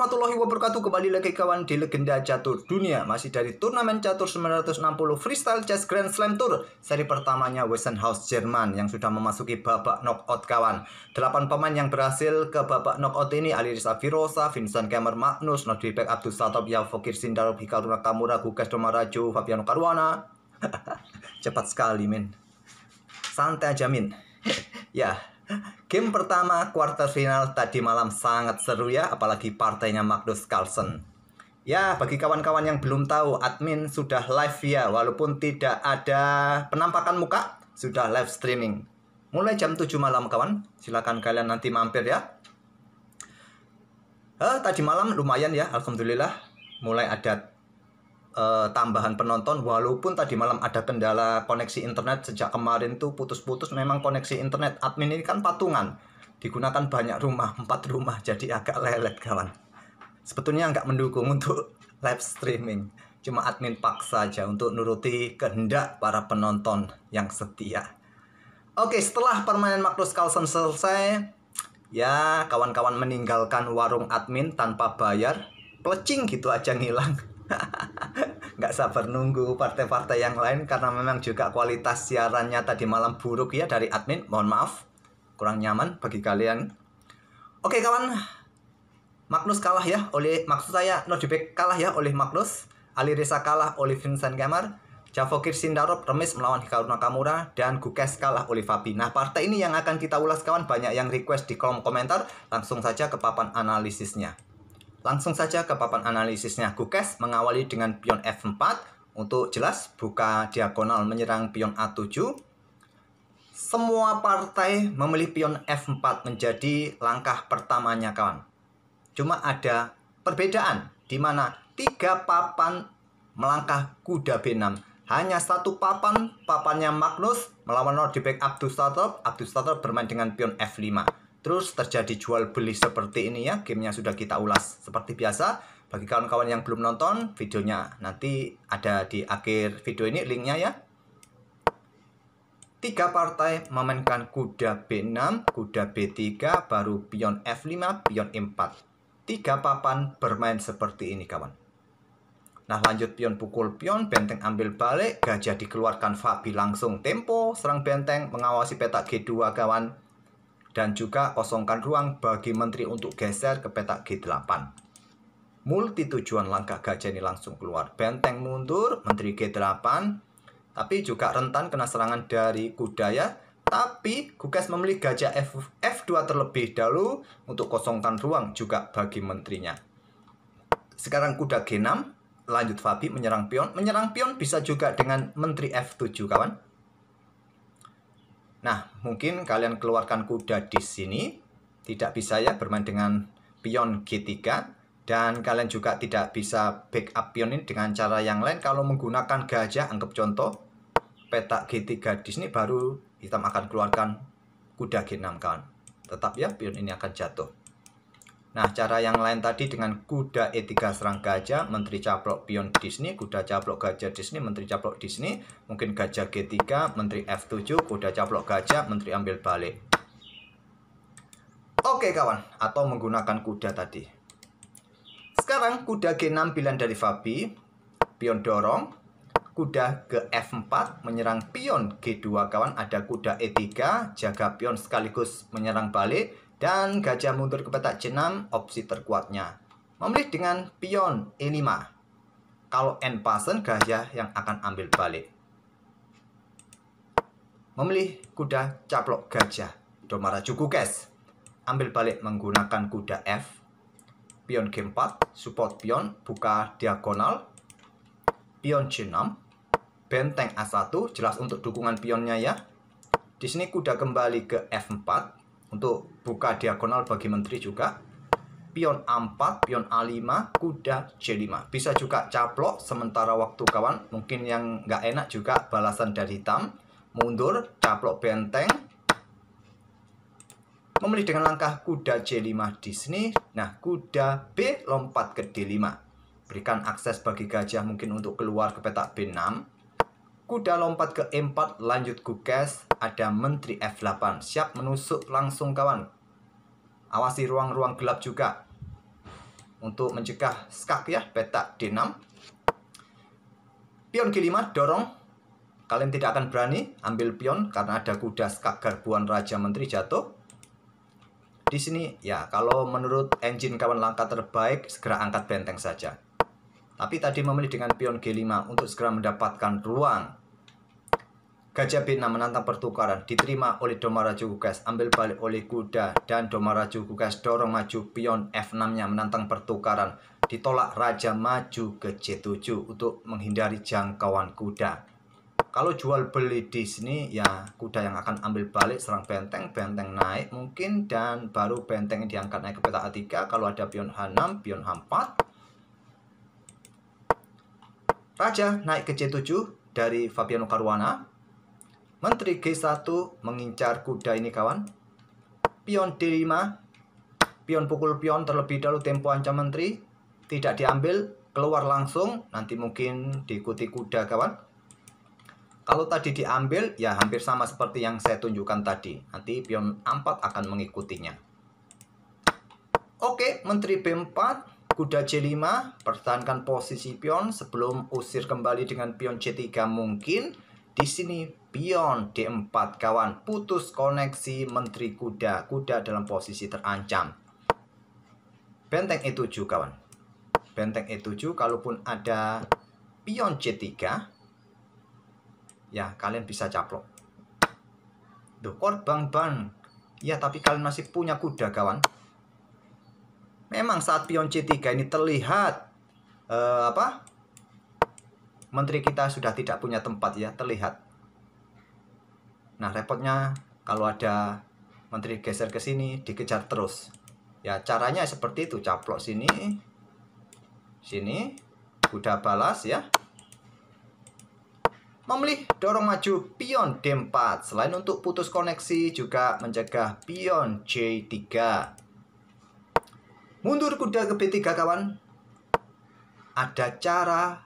warahmatullahi wabarakatuh. Kembali lagi kawan di Legenda Catur Dunia. Masih dari turnamen catur 960 Freestyle Chess Grand Slam Tour. Seri pertamanya Wessenhaus Jerman yang sudah memasuki babak knockout kawan. 8 pemain yang berhasil ke babak knockout ini: Alireza Firosa, Vincent Kemmer, Magnus, Nordibek, Abdul Satov, Yavokir Sindarov, Hikaru Nakamura, Gukesh Domaraju, Fabiano Caruana. Cepat sekali men. Santai aja min. Ya. Game pertama kuarter final tadi malam sangat seru ya, apalagi partainya Magnus Carlsen. Ya, bagi kawan-kawan yang belum tahu, admin sudah live ya, walaupun tidak ada penampakan muka, sudah live streaming. Mulai jam 7 malam kawan, silakan kalian nanti mampir ya. Tadi malam lumayan ya, alhamdulillah. Mulai ada tambahan penonton, walaupun tadi malam ada kendala koneksi internet. Sejak kemarin tuh putus-putus memang koneksi internet. Admin ini kan patungan, digunakan banyak rumah, 4 rumah, jadi agak lelet kawan. Sebetulnya nggak mendukung untuk live streaming, cuma admin paksa aja untuk nuruti kehendak para penonton yang setia. Oke, setelah permainan Magnus Carlsen selesai ya, kawan-kawan meninggalkan warung admin tanpa bayar, plecing gitu aja ngilang. Nggak sabar nunggu partai-partai yang lain, karena memang juga kualitas siarannya tadi malam buruk ya dari admin. Mohon maaf, kurang nyaman bagi kalian. Oke kawan, Magnus kalah ya oleh, maksud saya Nordibek kalah ya oleh Magnus, Alireza kalah oleh Vincent Kemmer, Yavokir Sindarov remis melawan Hikaru Nakamura, dan Gukesh kalah oleh Fabi. Nah, partai ini yang akan kita ulas kawan. Banyak yang request di kolom komentar. Langsung saja ke papan analisisnya. Gukesh mengawali dengan pion F4 untuk jelas buka diagonal menyerang pion A7. Semua partai memilih pion F4 menjadi langkah pertamanya kawan. Cuma ada perbedaan di mana 3 papan melangkah kuda B6. Hanya 1 papan, papannya Magnus melawan Nordibek Abdul Satov. Abdul Satov bermain dengan pion F5. Terus terjadi jual beli seperti ini ya. Gamenya sudah kita ulas seperti biasa. Bagi kawan-kawan yang belum nonton videonya, nanti ada di akhir video ini linknya ya. 3 partai memainkan kuda B6, kuda B3, baru pion F5, pion E4. 3 papan bermain seperti ini kawan. Nah, lanjut pion pukul pion, benteng ambil balik, gajah dikeluarkan, Fabi langsung tempo serang benteng, mengawasi petak G2 kawan. Dan juga kosongkan ruang bagi menteri untuk geser ke petak G8. Multi tujuan langkah gajah ini langsung keluar. Benteng mundur, menteri G8. Tapi juga rentan kena serangan dari kuda ya. Tapi Gukesh memilih gajah F2 terlebih dahulu untuk kosongkan ruang juga bagi menterinya. Sekarang kuda G6, lanjut Fabi menyerang pion. Menyerang pion bisa juga dengan menteri F7 kawan. Nah, mungkin kalian keluarkan kuda di sini. Tidak bisa ya bermain dengan pion G3. Dan kalian juga tidak bisa backup pion ini dengan cara yang lain. Kalau menggunakan gajah, anggap contoh petak G3 di sini, baru hitam akan keluarkan kuda G6 kawan. Tetap ya, pion ini akan jatuh. Nah, cara yang lain tadi dengan kuda E3 serang gajah, menteri caplok pion di sini, kuda caplok gajah di sini, menteri caplok di sini, mungkin gajah G3, menteri F7, kuda caplok gajah, menteri ambil balik. Oke kawan, atau menggunakan kuda tadi. Sekarang kuda G6 pilihan dari Fabi, pion dorong, kuda ke F4 menyerang pion G2 kawan, ada kuda E3, jaga pion sekaligus menyerang balik. Dan gajah mundur ke petak C6, opsi terkuatnya. Memilih dengan pion E5. Kalau end pasen, gajah yang akan ambil balik. Memilih kuda caplok gajah, Domaraju Gukesh. Ambil balik menggunakan kuda F. Pion G4, support pion, buka diagonal. Pion C6. Benteng A1, jelas untuk dukungan pionnya ya. Di sini kuda kembali ke F4. Untuk buka diagonal bagi menteri juga. Pion A4, pion A5, kuda C5. Bisa juga caplok sementara waktu kawan. Mungkin yang nggak enak juga balasan dari hitam. Mundur, caplok benteng. Memilih dengan langkah kuda C5 di sini. Nah, kuda B lompat ke D5. Berikan akses bagi gajah mungkin untuk keluar ke petak B6. Kuda lompat ke E4, lanjut Gukesh, ada menteri F8. Siap menusuk langsung kawan. Awasi ruang-ruang gelap juga. untuk mencegah skak ya, petak D6. Pion G5 dorong. Kalian tidak akan berani ambil pion karena ada kuda skak garbuan Raja Menteri jatuh. Di sini ya, kalau menurut engine kawan langkah terbaik segera angkat benteng saja. Tapi tadi memilih dengan pion G5 untuk segera mendapatkan ruang. Gajah B6 menantang pertukaran, diterima oleh Domaraju Gugas, ambil balik oleh kuda, dan Domaraju Gugas dorong maju pion F6-nya menantang pertukaran, ditolak Raja maju ke C7 untuk menghindari jangkauan kuda. Kalau jual beli di sini ya kuda yang akan ambil balik serang benteng, benteng naik mungkin, dan baru benteng diangkat naik ke petak A3 kalau ada pion H6, pion H4. Raja naik ke C7 dari Fabiano Caruana. Menteri G1 mengincar kuda ini kawan. Pion D5. Pion pukul pion terlebih dahulu, tempo ancam menteri. Tidak diambil, keluar langsung. Nanti mungkin diikuti kuda kawan. Kalau tadi diambil, ya hampir sama seperti yang saya tunjukkan tadi. Nanti pion A4 akan mengikutinya. Oke, menteri B4. Kuda C5, pertahankan posisi pion sebelum usir kembali dengan pion C3 mungkin. Di sini pion D4 kawan, putus koneksi menteri kuda. Kuda dalam posisi terancam. Benteng E7 kawan. Benteng E7 kalaupun ada pion C3, ya kalian bisa caplok. Duh, korban ban. Ya tapi kalian masih punya kuda kawan. Memang saat pion C3 ini terlihat menteri kita sudah tidak punya tempat ya, terlihat. Nah, repotnya kalau ada menteri geser ke sini, dikejar terus. Ya, caranya seperti itu, caplok sini. Sini, kuda balas ya. Memilih dorong maju pion D4. Selain untuk putus koneksi, juga mencegah pion C3. Mundur kuda ke B3 kawan. Ada cara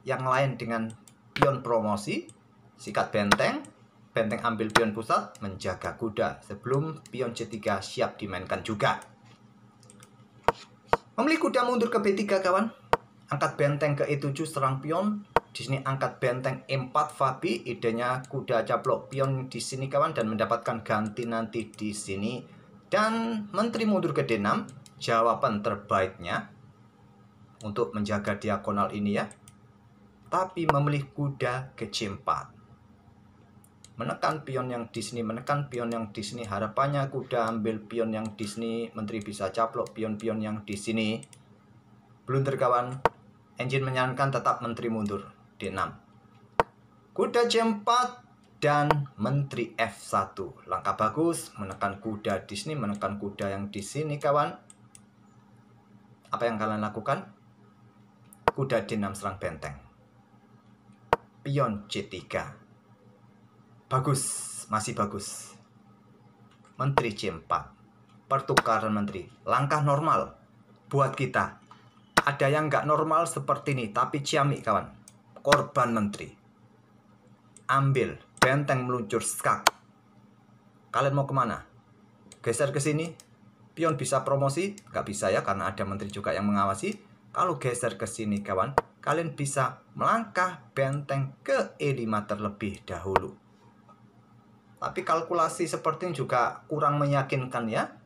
yang lain dengan pion promosi, sikat benteng, benteng ambil pion pusat, menjaga kuda sebelum pion C3 siap dimainkan juga. Memilih kuda mundur ke B3 kawan, angkat benteng ke E7 serang pion. Di sini angkat benteng E4 Fabi, idenya kuda caplok pion di sini kawan dan mendapatkan ganti nanti di sini. Dan menteri mundur ke D6, jawaban terbaiknya untuk menjaga diagonal ini ya. Tapi memilih kuda ke C4. Menekan pion yang di sini, menekan pion yang di sini. Harapannya kuda ambil pion yang di sini, menteri bisa caplok pion-pion yang di sini. Blunder kawan. Engine menyarankan tetap menteri mundur D6. Kuda C4 dan menteri F1. Langkah bagus, menekan kuda di sini, menekan kuda yang di sini kawan. Apa yang kalian lakukan? Kuda D6 serang benteng. Pion C3. Bagus, masih bagus. Menteri C4. Pertukaran menteri. Langkah normal buat kita. Ada yang nggak normal seperti ini, tapi ciamik kawan. Korban menteri. Ambil, benteng meluncur skak. Kalian mau kemana? Geser ke sini. Pion bisa promosi? Nggak bisa ya, karena ada menteri juga yang mengawasi. Kalau geser ke sini kawan, kalian bisa melangkah benteng ke E5 terlebih dahulu. Tapi kalkulasi seperti ini juga kurang meyakinkan ya.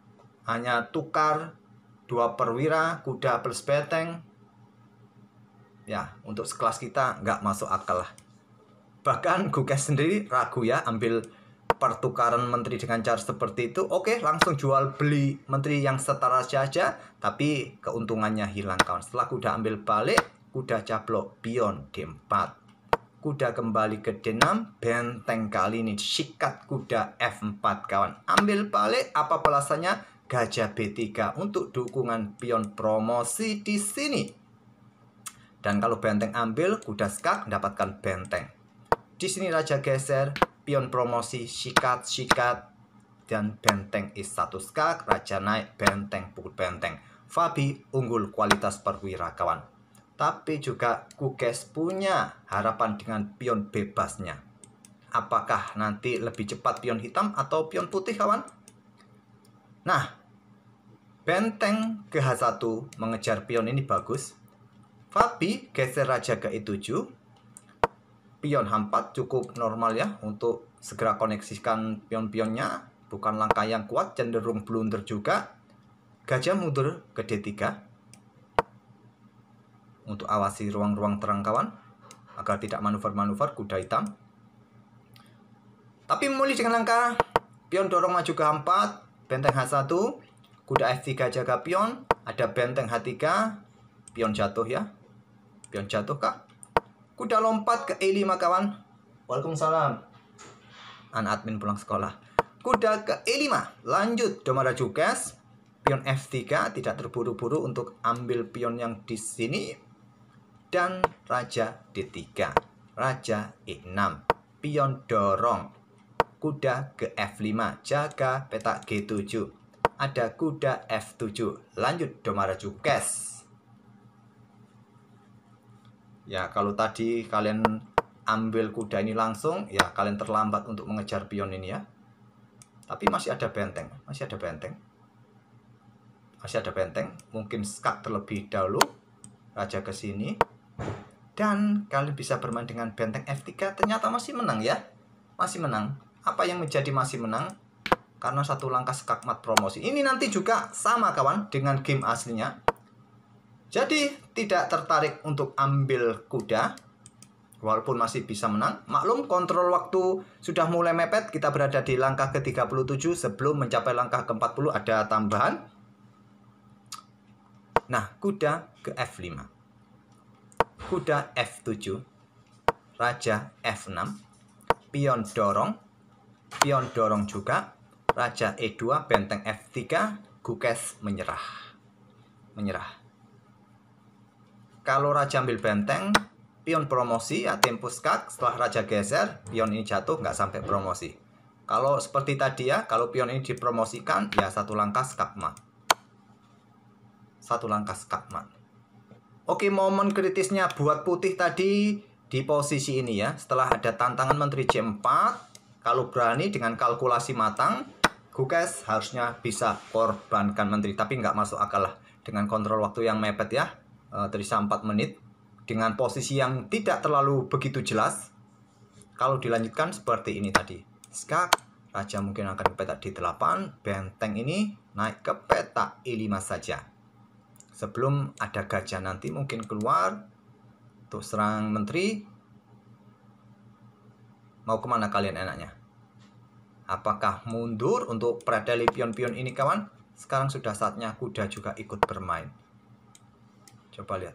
Hanya tukar 2 perwira, kuda plus benteng. Ya, untuk sekelas kita nggak masuk akal lah. Bahkan Gugas sendiri ragu ya ambil pertukaran menteri dengan cara seperti itu. Oke, langsung jual beli menteri yang setara saja, tapi keuntungannya hilang kawan. Setelah kuda ambil balik, kuda caplok pion D4. Kuda kembali ke D6, benteng kali ini sikat kuda F4 kawan. Ambil balik, apa balasannya? Gajah B3 untuk dukungan pion promosi di sini. Dan kalau benteng ambil, kuda skak mendapatkan benteng. Di sini raja geser, pion promosi, sikat, dan benteng I1 skak, raja naik, benteng pukul benteng. Fabi unggul kualitas perwira kawan. Tapi juga Gugas punya harapan dengan pion bebasnya. Apakah nanti lebih cepat pion hitam atau pion putih kawan? Nah, benteng ke H1 mengejar pion ini bagus. Fabi geser raja ke E7. Pion H4 cukup normal ya untuk segera koneksikan pion-pionnya. Bukan langkah yang kuat, cenderung blunder juga. Gajah mundur ke D3 untuk awasi ruang-ruang terang kawan, agar tidak manuver-manuver kuda hitam. Tapi memulih dengan langkah pion dorong maju ke H4, benteng H1, kuda F3 jaga pion, ada benteng H3, pion jatuh ya. Pion jatuh kah? Kuda lompat ke E5 kawan. Waalaikumsalam. Anak admin pulang sekolah. Kuda ke E5, lanjut Domaraju gas. Pion F3 tidak terburu-buru untuk ambil pion yang di sini. Dan raja D3, raja E6, pion dorong, kuda ke F5, jaga petak G7, ada kuda F7, lanjut Domaraju gas. Ya, kalau tadi kalian ambil kuda ini langsung, ya kalian terlambat untuk mengejar pion ini ya. Tapi masih ada benteng, masih ada benteng. Masih ada benteng, mungkin skak terlebih dahulu, raja ke sini. Dan kalian bisa bermain dengan benteng F3. Ternyata masih menang ya. Masih menang. Apa yang menjadi masih menang? Karena satu langkah skakmat promosi. Ini nanti juga sama kawan dengan game aslinya. Jadi tidak tertarik untuk ambil kuda, walaupun masih bisa menang. Maklum kontrol waktu sudah mulai mepet. Kita berada di langkah ke-37. Sebelum mencapai langkah ke-40 ada tambahan. Nah, kuda ke F5, kuda F7, raja F6, pion dorong juga, raja E2, benteng F3, Gukes menyerah. Kalau raja ambil benteng, pion promosi ya tempo skak. Setelah raja geser, pion ini jatuh, nggak sampai promosi. Kalau seperti tadi ya, kalau pion ini dipromosikan, ya satu langkah skakmat. Satu langkah skakmat. Oke, momen kritisnya buat putih tadi di posisi ini ya. Setelah ada tantangan menteri J4, kalau berani dengan kalkulasi matang, Gukes harusnya bisa korbankan menteri. Tapi nggak masuk akal lah dengan kontrol waktu yang mepet ya. Tersisa 4 menit. Dengan posisi yang tidak terlalu begitu jelas. Kalau dilanjutkan seperti ini tadi. Skak, raja mungkin akan ke petak D8. Benteng ini naik ke petak E5 saja. Sebelum ada gajah nanti mungkin keluar untuk serang menteri. Mau kemana kalian enaknya? Apakah mundur untuk predeli pion-pion ini kawan? Sekarang sudah saatnya kuda juga ikut bermain. Coba lihat.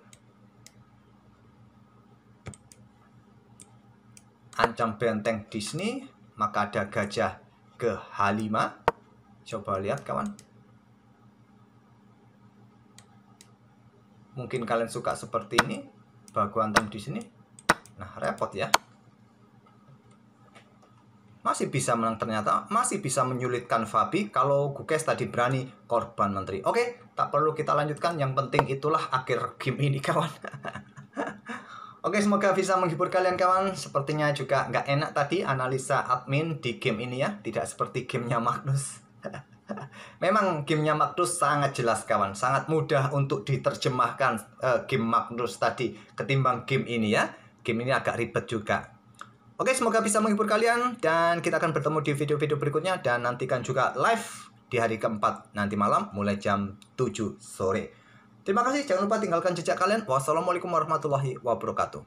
Ancam benteng di sini, maka ada gajah ke H5. Coba lihat kawan. Mungkin kalian suka seperti ini, bagu antam di sini. Nah, repot ya. Masih bisa menang ternyata, masih bisa menyulitkan Fabi kalau Gukes tadi berani korban menteri. Oke, tak perlu kita lanjutkan, yang penting itulah akhir game ini kawan. Oke, semoga bisa menghibur kalian kawan. Sepertinya juga nggak enak tadi analisa admin di game ini ya, tidak seperti gamenya Magnus. Memang gamenya Magnus sangat jelas kawan, sangat mudah untuk diterjemahkan game Magnus tadi ketimbang game ini ya. Game ini agak ribet juga. Oke, semoga bisa menghibur kalian dan kita akan bertemu di video-video berikutnya. Dan nantikan juga live di hari keempat nanti malam mulai jam 7 sore. Terima kasih, jangan lupa tinggalkan jejak kalian. Wassalamualaikum warahmatullahi wabarakatuh.